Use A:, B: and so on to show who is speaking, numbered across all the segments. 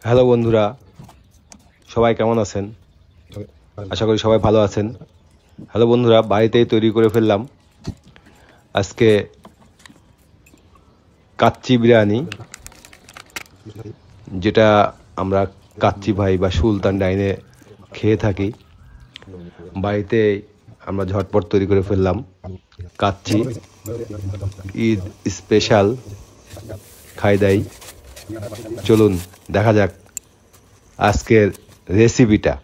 A: Hello বন্ধুরা, সবাই কেমন আছেন? আশা করি সবাই ভালো আছেন। হ্যালো বন্ধুরা, বাড়িতেই তৈরি করে ফেললাম আজকে কাচ্চি বিরিয়ানি, যেটা আমরা কাচ্চি ভাই বা সুলতান ডাইনে খেয়ে থাকি। বাড়িতে আমরা ঝটপট তৈরি করে ফেললাম কাচ্চি, ঈদ স্পেশাল খাই দাই। চলুন দেখা যাক আজকের রেসিপিটা।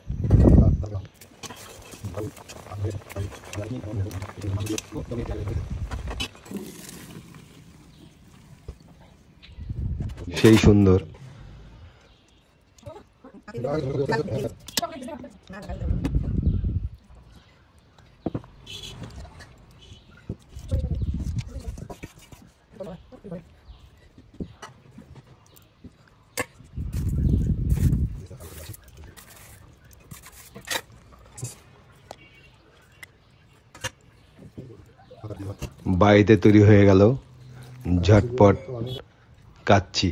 A: সেই সুন্দর বাড়িতে তৈরি হয়ে গেল ঝটপট কাচ্চি।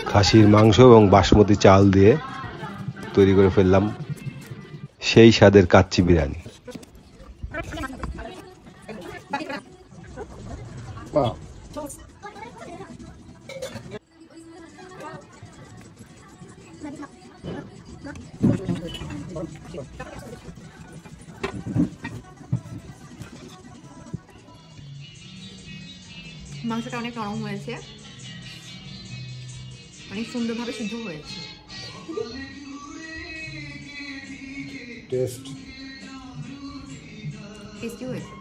A: খাসির মাংস এবং বাসমতি চাল দিয়ে তৈরি করে ফেললাম সেই স্বাদের কাচ্চি বিরিয়ানি।
B: মাংসটা অনেক নরম হয়েছে, অনেক সুন্দরভাবে সিদ্ধ হয়েছে। টেস্টি হয়েছে।